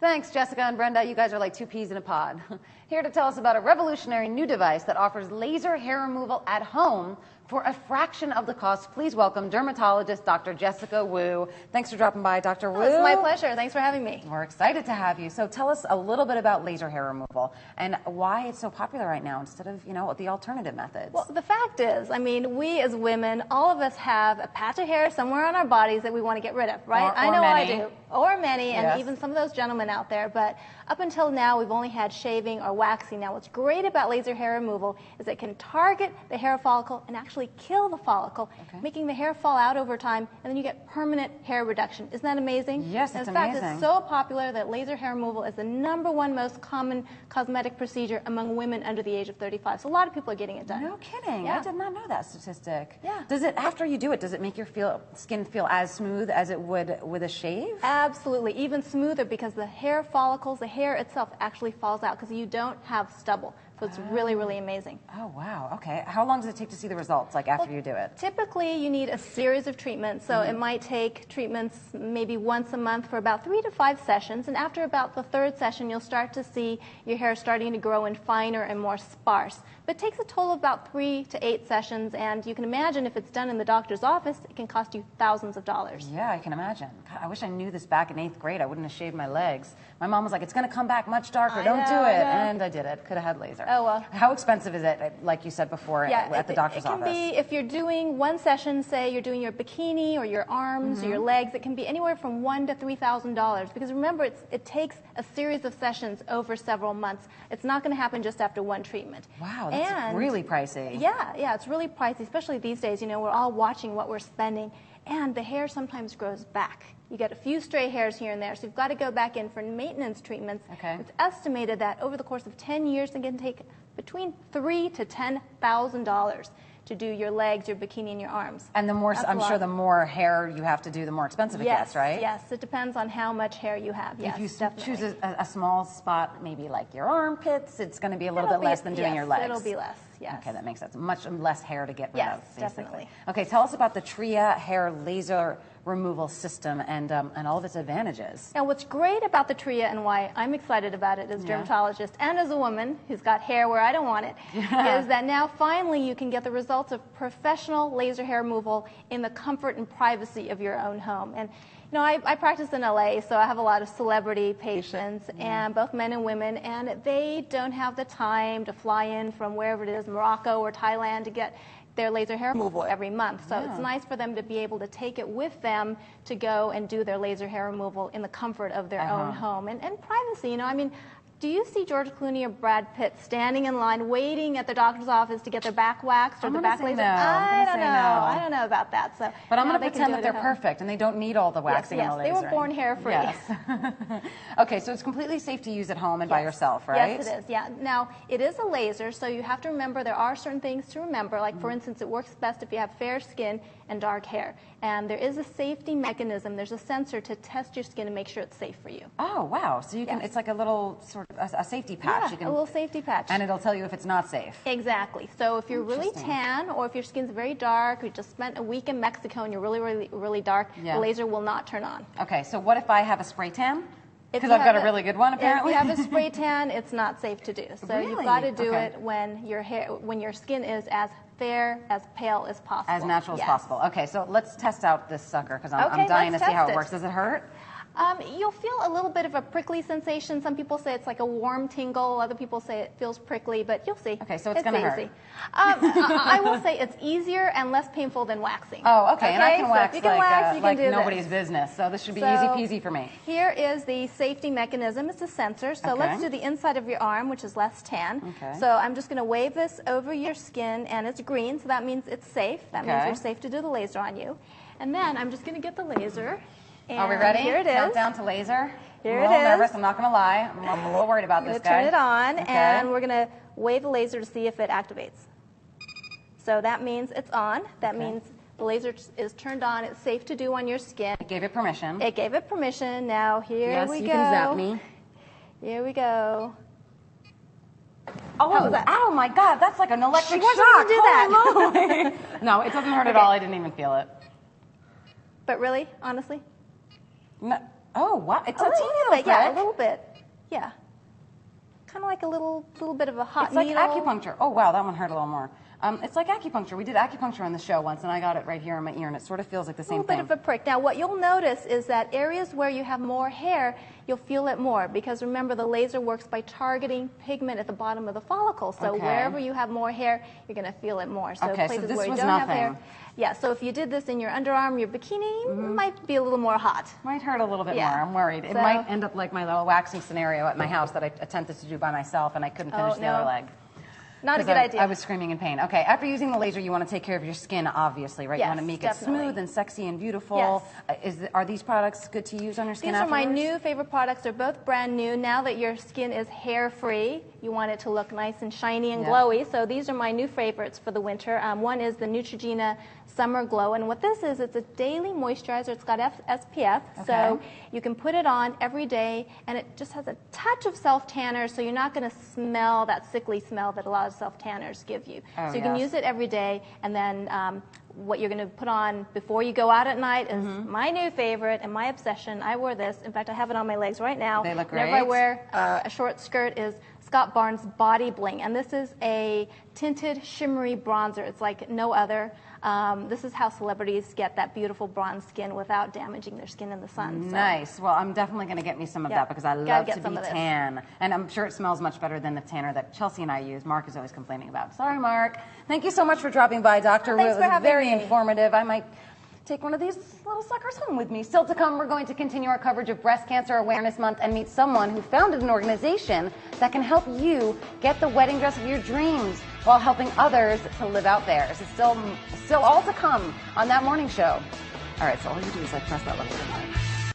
Thanks, Jessica and Brenda. You guys are like two peas in a pod. Here to tell us about a revolutionary new device that offers laser hair removal at home for a fraction of the cost. Please welcome dermatologist Dr. Jessica Wu. Thanks for dropping by, Dr. Wu. It's my pleasure. Thanks for having me. We're excited to have you. So tell us a little bit about laser hair removal and why it's so popular right now instead of, the alternative methods. Well, the fact is, we as women, all of us have a patch of hair somewhere on our bodies that we want to get rid of, right? Or I know many. I do. Or many, and Yes. even some of those gentlemen out there. But up until now, we've only had shaving or waxing. Now, what's great about laser hair removal is it can target the hair follicle and actually kill the follicle, making the hair fall out over time, and then you get permanent hair reduction. Isn't that amazing? Yes, it's in fact, amazing. it's so popular that laser hair removal is the #1 most common cosmetic procedure among women under the age of 35. So a lot of people are getting it done. No kidding. Yeah. I did not know that statistic. Yeah. Does it, after you do it, does it make your skin feel as smooth as it would with a shave? Absolutely, even smoother because the hair follicles, the hair itself actually falls out because you don't have stubble. So it's really, really amazing. Oh, wow. Okay. How long does it take to see the results, like after you do it? Typically, you need a series of treatments. So it might take treatments maybe once a month for about 3 to 5 sessions. And after about the 3rd session, you'll start to see your hair starting to grow in finer and more sparse. But it takes a total of about 3 to 8 sessions. And you can imagine if it's done in the doctor's office, it can cost you thousands of dollars. Yeah, I can imagine. God, I wish I knew this back in 8th grade. I wouldn't have shaved my legs. My mom was like, it's going to come back much darker. Don't do it. And I did it. Could have had laser. Oh, well. How expensive is it, like you said before, at the doctor's office? It can be, if you're doing one session, say you're doing your bikini or your arms or your legs, it can be anywhere from $1,000 to $3,000. Because remember, it takes a series of sessions over several months. It's not going to happen just after one treatment. Wow, that's really pricey. Yeah, it's really pricey, especially these days. We're all watching what we're spending. And the hair sometimes grows back. You get a few stray hairs here and there, so you've got to go back in for maintenance treatments. Okay. It's estimated that over the course of 10 years, it can take between $3,000 to $10,000 to do your legs, your bikini, and your arms. And I'm sure the more hair you have to do, the more expensive it gets, right? Yes, it depends on how much hair you have. Yes, if you definitely. choose a small spot, maybe like your armpits, it's going to be a little bit less than doing your legs. It'll be less, yes. Okay, that makes sense. Much less hair to get rid of, basically. Definitely. Okay, tell us about the Tria hair laser removal system and all of its advantages. Now, what's great about the Tria and why I'm excited about it as a dermatologist and as a woman who's got hair where I don't want it, is that now finally you can get the results of professional laser hair removal in the comfort and privacy of your own home. And I practice in LA, so I have a lot of celebrity patients, and both men and women, and they don't have the time to fly in from wherever it is, Morocco or Thailand, to get their laser hair removal every month. So it's nice for them to be able to take it with them to go and do their laser hair removal in the comfort of their own home and privacy. Do you see George Clooney or Brad Pitt standing in line waiting at the doctor's office to get their back waxed or the back laser? No. I don't know about that. So, but I'm going to pretend that they're perfect and they don't need all the waxing and the lasering. Yes, they were born hair-free. Yes. Okay, so it's completely safe to use at home and by yourself, right? Yes, it is. Yeah. Now, it is a laser, so you have to remember there are certain things to remember. Like, for instance, it works best if you have fair skin and dark hair. And there is a safety mechanism. There's a sensor to test your skin and make sure it's safe for you. Oh, wow. So you can, it's like a little sort of a safety patch. Yeah, a little safety patch. And it'll tell you if it's not safe. Exactly. So if you're really tan or if your skin's very dark, or you just spent a week in Mexico and you're really, really, really dark, the laser will not turn on. Okay, so what if I have a spray tan? Because I've got a really good one, apparently. If you have a spray tan, it's not safe to do. So you've got to do it when your skin is as fair, as pale as possible. As natural as possible. Okay, so let's test out this sucker because I'm dying to see how it works. Does it hurt? You'll feel a little bit of a prickly sensation. Some people say it's like a warm tingle. Other people say it feels prickly, but you'll see. Okay, so it's going to hurt. I will say it's easier and less painful than waxing. Oh, okay. And I can wax like nobody's this. business, so this should be easy peasy for me. Here is the safety mechanism. It's a sensor. So let's do the inside of your arm, which is less tan. Okay. So I'm just going to wave this over your skin, and it's green, so that means it's safe. That means we're safe to do the laser on you. And then I'm just going to get the laser. And are we ready? Here it is. Countdown to laser. Here I'm a little nervous. I'm not going to lie. I'm a little worried about this guy. Turn it on, and we're going to wave the laser to see if it activates. So that means it's on. That means the laser is turned on. It's safe to do on your skin. It gave it permission. It gave it permission. Now here we go. Yes, you can zap me. Here we go. Oh, how was that? Oh my God, that's like an electric shock. She wasn't going to do that. No, it doesn't hurt at all. I didn't even feel it. But really, honestly? No, Oh, wow. It's a little teeny little bit, thread. yeah, a little bit. Yeah. Kind of like a little bit of a hot It's like needle. acupuncture. Oh, wow, that one hurt a little more. It's like acupuncture. We did acupuncture on the show once, and I got it right here in my ear, and it sort of feels like the same thing. A little bit of a prick. Now, what you'll notice is that areas where you have more hair, you'll feel it more, because remember, the laser works by targeting pigment at the bottom of the follicle. So Okay. wherever you have more hair, you're going to feel it more. So Okay, so places this where you was don't have hair. nothing. Yeah, so if you did this in your underarm, your bikini, might be a little more hot. Might hurt a little bit Yeah. more. I'm worried. It So- might end up like my little waxing scenario at my house that I attempted to do by myself, and I couldn't finish the no. other leg. Not a 'Cause good idea. I was screaming in pain. Okay, after using the laser, you want to take care of your skin, obviously, right? Yes, You want to make definitely. it smooth and sexy and beautiful. Are these products good to use on your skin These are my afterwards? new favorite products. They're both brand new. Now that your skin is hair-free, you want it to look nice and shiny and Yeah. glowy. So these are my new favorites for the winter. One is the Neutrogena Summer Glow. And what this is, it's a daily moisturizer. It's got SPF. So Okay. you can put it on every day, and it just has a touch of self-tanner, so you're not going to smell that sickly smell that a lot of self-tanners give you. Oh, so you can yes. use it every day, and then what you're going to put on before you go out at night is my new favorite and my obsession. I wear this. In fact, I have it on my legs right now. They look Whenever I great. wear a short skirt is Scott Barnes Body Bling. And this is a tinted shimmery bronzer. It's like no other. This is how celebrities get that beautiful bronze skin without damaging their skin in the sun. So. Nice. Well, I'm definitely going to get me some of Yeah, that because I gotta love get to some be of this. tan. And I'm sure it smells much better than the tanner that Chelsea and I use. Mark is always complaining about. Sorry, Mark. Thank you so much for dropping by, Doctor. Thanks It for was having very me. informative. I might take one of these little suckers home with me. Still to come, we're going to continue our coverage of Breast Cancer Awareness Month and meet someone who founded an organization that can help you get the wedding dress of your dreams while helping others to live out theirs. It's still all to come on That Morning Show. All right, so all you do is like press that little button.